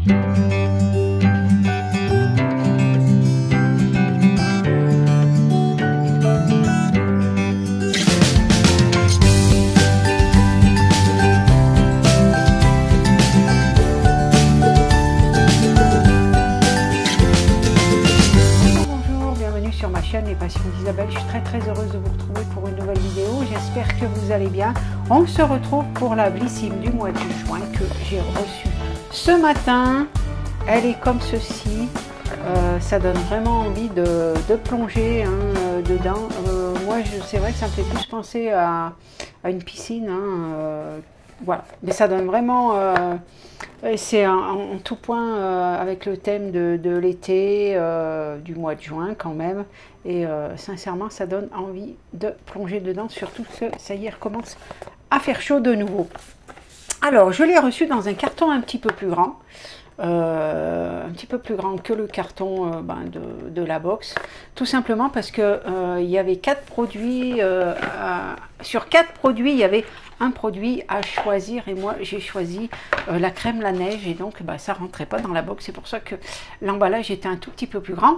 Les Passions d'Isabelle, je suis très heureuse de vous retrouver pour une nouvelle vidéo. J'espère que vous allez bien. On se retrouve pour la Blissim du mois de juin que j'ai reçue ce matin. Elle est comme ceci. Ça donne vraiment envie de plonger dedans. Moi, c'est vrai que ça me fait plus penser à une piscine. Voilà, mais ça donne vraiment... c'est en tout point avec le thème de l'été, du mois de juin quand même. Et sincèrement, ça donne envie de plonger dedans, surtout que ça y est, recommence à faire chaud de nouveau. Alors, je l'ai reçu dans un carton un petit peu plus grand. Un petit peu plus grand que le carton de la box, tout simplement parce que il y avait 4 produits, sur 4 produits il y avait un produit à choisir et moi j'ai choisi la crème la neige et donc ça rentrait pas dans la box, c'est pour ça que l'emballage était un tout petit peu plus grand.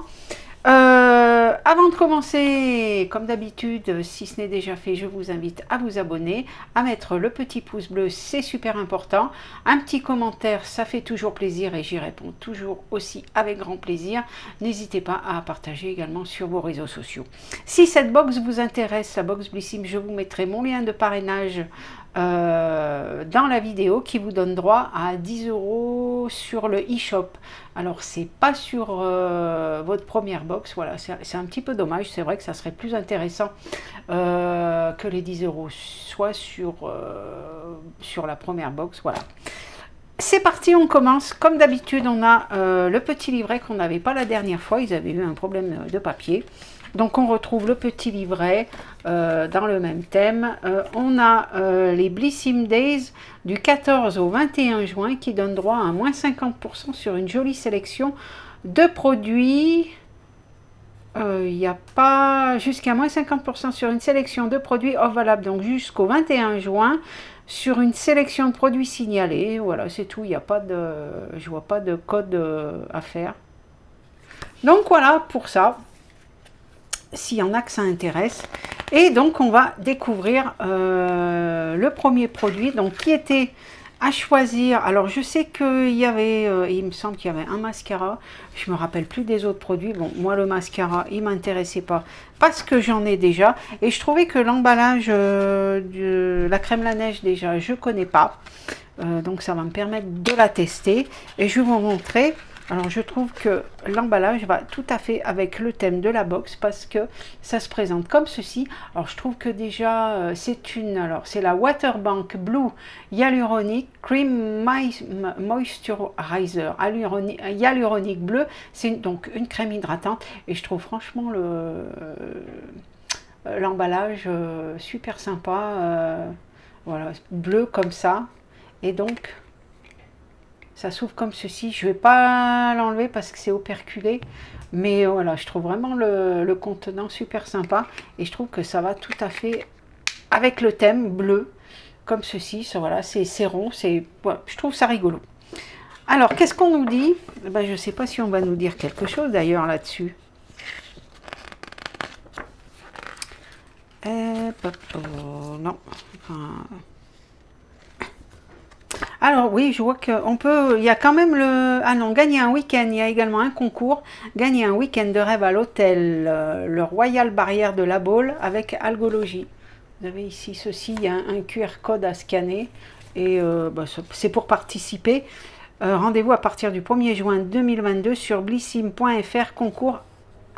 Avant de commencer, comme d'habitude, si ce n'est déjà fait, je vous invite à vous abonner, à mettre le petit pouce bleu, c'est super important. Un petit commentaire, ça fait toujours plaisir et j'y réponds toujours aussi avec grand plaisir. N'hésitez pas à partager également sur vos réseaux sociaux. Si cette box vous intéresse, la box Blissim, je vous mettrai mon lien de parrainage dans la vidéo qui vous donne droit à 10 € sur le e-shop. Alors c'est pas sur votre première box, voilà, c'est un petit peu dommage, c'est vrai que ça serait plus intéressant que les 10 € soit sur la première box, voilà. C'est parti, on commence. Comme d'habitude, on a le petit livret qu'on n'avait pas la dernière fois, ils avaient eu un problème de papier. Donc on retrouve le petit livret dans le même thème. On a les Blissim Days du 14 au 21 juin qui donnent droit à moins 50% sur une jolie sélection de produits. Il n'y a pas jusqu'à moins 50% sur une sélection de produits offre valable donc jusqu'au 21 juin sur une sélection de produits signalés. Voilà, c'est tout. Il n'y a pas de, je vois pas de code à faire. Donc voilà pour ça. S'il y en a que ça intéresse. Et donc on va découvrir le premier produit donc qui était à choisir. Alors je sais qu'il y avait, il me semble qu'il y avait un mascara, je me rappelle plus des autres produits. Bon, moi le mascara il m'intéressait pas parce que j'en ai déjà et je trouvais que l'emballage de la crème la neige déjà je connais pas, donc ça va me permettre de la tester et je vais vous montrer. Alors je trouve que l'emballage va tout à fait avec le thème de la box parce que ça se présente comme ceci. Alors je trouve que déjà c'est la Waterbank Blue Hyaluronic Cream Moisturizer Hyaluronic bleu. C'est donc une crème hydratante et je trouve franchement l'emballage super sympa. Voilà, bleu comme ça et donc ça s'ouvre comme ceci. Je vais pas l'enlever parce que c'est operculé. Mais voilà, je trouve vraiment le contenant super sympa. Et je trouve que ça va tout à fait avec le thème bleu. Comme ceci. Voilà, c'est rond. Ouais, je trouve ça rigolo. Alors, qu'est-ce qu'on nous dit? Je ne sais pas si on va nous dire quelque chose d'ailleurs là-dessus. Non. Enfin... Alors oui, je vois qu'on peut, il y a quand même ah non, gagner un week-end, il y a également un concours, gagner un week-end de rêve à l'hôtel, le Royal Barrière de La Baule avec Algologie. Vous avez ici ceci, il y a un QR code à scanner et c'est pour participer. Rendez-vous à partir du 1er juin 2022 sur blissim.fr, concours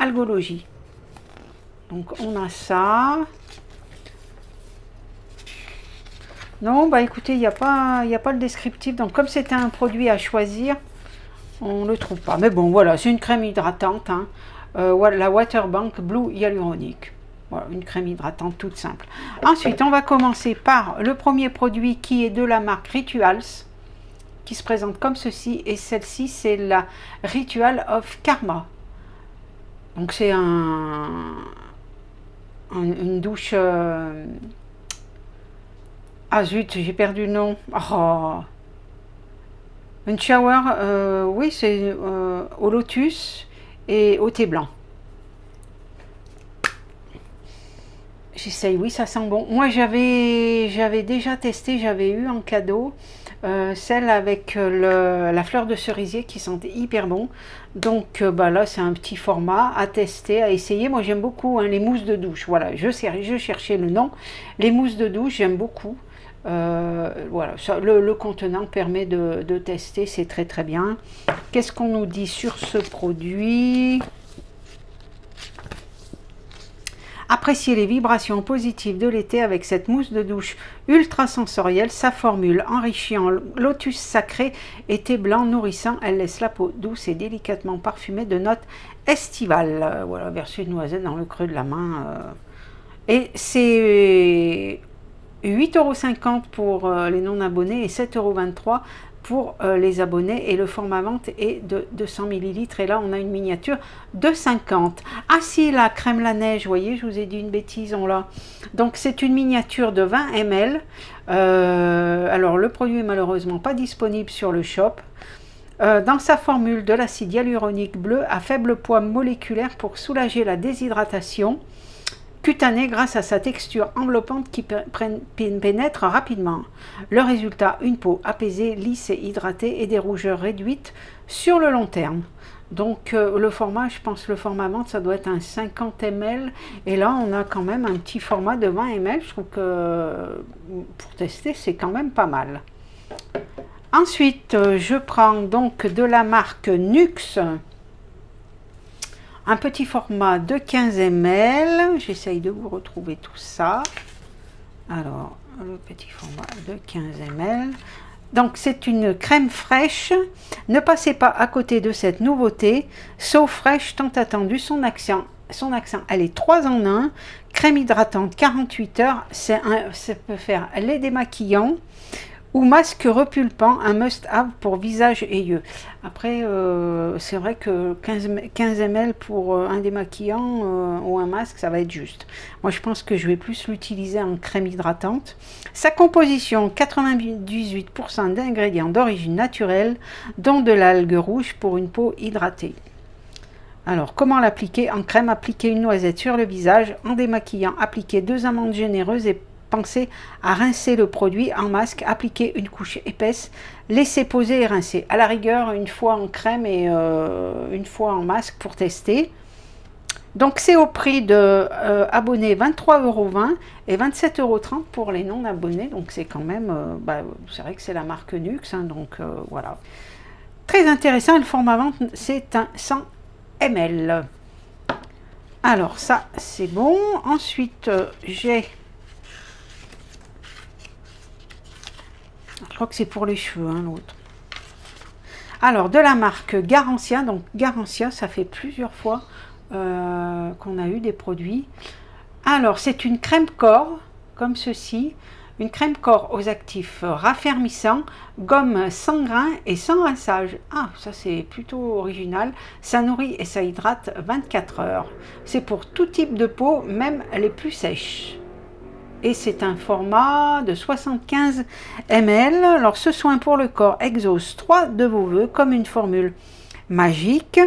Algologie. Donc on a ça. Non, écoutez, il n'y a pas le descriptif. Donc, comme c'était un produit à choisir, on ne le trouve pas. Mais bon, voilà, c'est une crème hydratante. Hein. La Waterbank Blue Hyaluronic. Voilà, une crème hydratante toute simple. Ensuite, on va commencer par le premier produit qui est de la marque Rituals, qui se présente comme ceci. Et celle-ci, c'est la Ritual of Karma. Donc, c'est une douche... Ah zut, j'ai perdu le nom. Oh. Une shower, oui, c'est au lotus et au thé blanc. J'essaye, oui, ça sent bon. Moi, j'avais déjà testé, j'avais eu en cadeau celle avec la fleur de cerisier qui sentait hyper bon. Donc bah là, c'est un petit format à tester, à essayer. Moi, j'aime beaucoup hein, les mousses de douche. Voilà, je cherchais le nom. Les mousses de douche, j'aime beaucoup. Voilà, ça, le contenant permet de tester, c'est très très bien. Qu'est-ce qu'on nous dit sur ce produit? Appréciez les vibrations positives de l'été avec cette mousse de douche ultra sensorielle. Sa formule enrichie en lotus sacré et thé blanc nourrissant. Elle laisse la peau douce et délicatement parfumée de notes estivales. Voilà, version de noisette dans le creux de la main. Et c'est 8,50 € pour les non-abonnés et 7,23 € pour les abonnés, et le format vente est de 200 ml, et là on a une miniature de 50. Ah si, la crème la neige, vous voyez, je vous ai dit une bêtise, on l'a. Donc c'est une miniature de 20 ml. Alors le produit est malheureusement pas disponible sur le shop. Dans sa formule de l'acide hyaluronique bleu à faible poids moléculaire pour soulager la déshydratation cutanée grâce à sa texture enveloppante qui pénètre rapidement. Le résultat, une peau apaisée, lisse et hydratée et des rougeurs réduites sur le long terme. Donc le format, je pense le format vente, ça doit être un 50 ml. Et là, on a quand même un petit format de 20 ml. Je trouve que pour tester, c'est quand même pas mal. Ensuite, je prends donc de la marque Nuxe. Un petit format de 15 ml. J'essaye de vous retrouver tout ça. Alors, le petit format de 15 ml. Donc, c'est une crème fraîche. Ne passez pas à côté de cette nouveauté. So fraîche, tant attendue. Son accent, elle est 3 en 1. Crème hydratante, 48 heures. Ça peut faire lait démaquillant ou masque repulpant, un must-have pour visage et yeux. Après, c'est vrai que 15 ml pour un démaquillant ou un masque, ça va être juste. Moi, je pense que je vais plus l'utiliser en crème hydratante. Sa composition, 98% d'ingrédients d'origine naturelle, dont de l'algue rouge pour une peau hydratée. Alors, comment l'appliquer? En crème, appliquer une noisette sur le visage. En démaquillant, appliquer 2 amandes généreuses et pensez à rincer le produit. En masque, appliquer une couche épaisse, laisser poser et rincer. À la rigueur, une fois en crème et une fois en masque pour tester. Donc c'est au prix de abonnés 23,20 € et 27,30 € pour les non abonnés. Donc c'est quand même, c'est vrai que c'est la marque Nuxe, hein, donc voilà. Très intéressant, le format vente c'est un 100 ml. Alors ça c'est bon. Ensuite j'ai... Je crois que c'est pour les cheveux, hein, l'autre. Alors, de la marque Garancia. Donc, Garancia, ça fait plusieurs fois qu'on a eu des produits. Alors, c'est une crème corps, comme ceci. Une crème corps aux actifs raffermissants, gomme sans grains et sans rinçage. Ah, ça c'est plutôt original. Ça nourrit et ça hydrate 24 heures. C'est pour tout type de peau, même les plus sèches. Et c'est un format de 75 ml. Alors ce soin pour le corps exauce 3 de vos voeux comme une formule magique.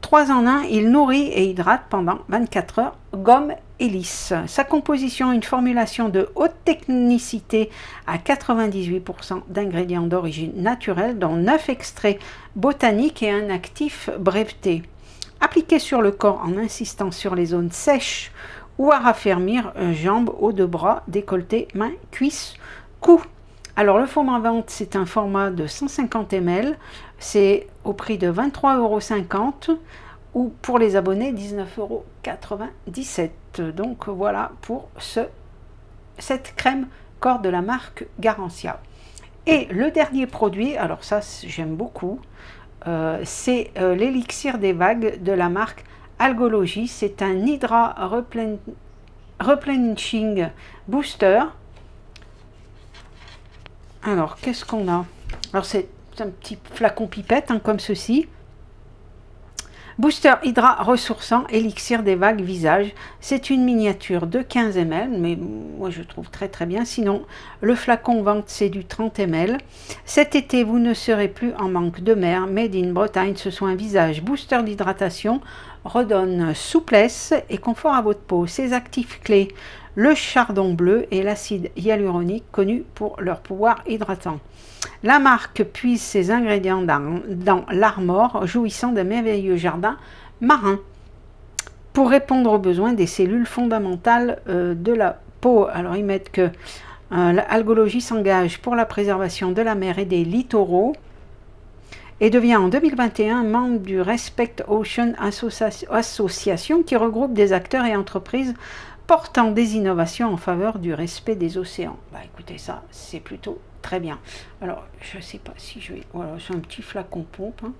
3 en 1, il nourrit et hydrate pendant 24 heures, gomme et lisse. Sa composition, une formulation de haute technicité à 98% d'ingrédients d'origine naturelle, dont 9 extraits botaniques et un actif breveté. Appliqué sur le corps en insistant sur les zones sèches ou à raffermir jambes, haut de bras, décolleté, mains, cuisses, cou. Alors le format vente, c'est un format de 150 ml, c'est au prix de 23,50 € ou pour les abonnés 19,97 €. Donc voilà pour cette crème corps de la marque Garancia. Et le dernier produit, alors ça j'aime beaucoup, c'est l'élixir des vagues de la marque Algologie. C'est un Hydra Replenishing Booster. Alors, qu'est-ce qu'on a? Alors, c'est un petit flacon pipette, hein, comme ceci. Booster Hydra ressourçant, élixir des vagues visage. C'est une miniature de 15 ml, mais moi je trouve très très bien. Sinon, le flacon vente c'est du 30 ml. Cet été, vous ne serez plus en manque de mer. Made in Bretagne, ce sont un visage booster d'hydratation, redonne souplesse et confort à votre peau. Ses actifs clés, le chardon bleu et l'acide hyaluronique, connus pour leur pouvoir hydratant. La marque puise ses ingrédients dans l'Armor, jouissant d'un merveilleux jardin marin pour répondre aux besoins des cellules fondamentales de la peau. Alors ils mettent que l'algologie s'engage pour la préservation de la mer et des littoraux et devient en 2021 membre du Respect Ocean Association qui regroupe des acteurs et entreprises portant des innovations en faveur du respect des océans. Bah écoutez, ça c'est plutôt très bien. Alors je sais pas si je vais, voilà, c'est un petit flacon pompe hein,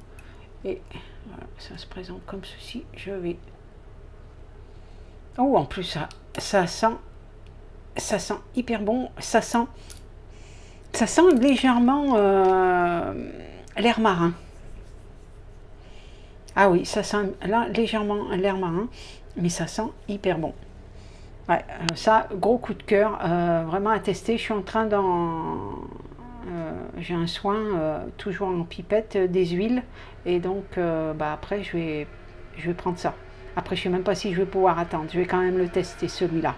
et voilà, ça se présente comme ceci. Je vais, oh en plus ça sent hyper bon, ça sent légèrement l'air marin. Ah oui, ça sent là légèrement l'air marin, mais ça sent hyper bon. Ouais, ça, gros coup de cœur, vraiment à tester. Je suis en train d'en... j'ai un soin, toujours en pipette, des huiles. Et donc, bah après, je vais prendre ça. Après, je ne sais même pas si je vais pouvoir attendre. Je vais quand même le tester, celui-là.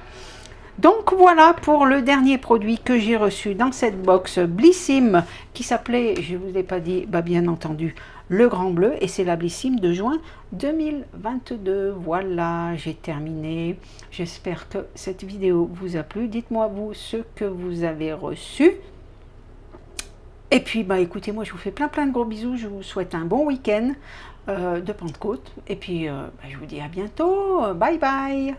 Donc, voilà pour le dernier produit que j'ai reçu dans cette box Blissim, qui s'appelait, je ne vous ai pas dit, bah bien entendu, le Grand Bleu, et c'est la Blissim de juin 2022. Voilà, j'ai terminé. J'espère que cette vidéo vous a plu. Dites-moi vous ce que vous avez reçu. Et puis, bah écoutez, moi je vous fais plein de gros bisous. Je vous souhaite un bon week-end de Pentecôte. Et puis, bah, je vous dis à bientôt. Bye bye.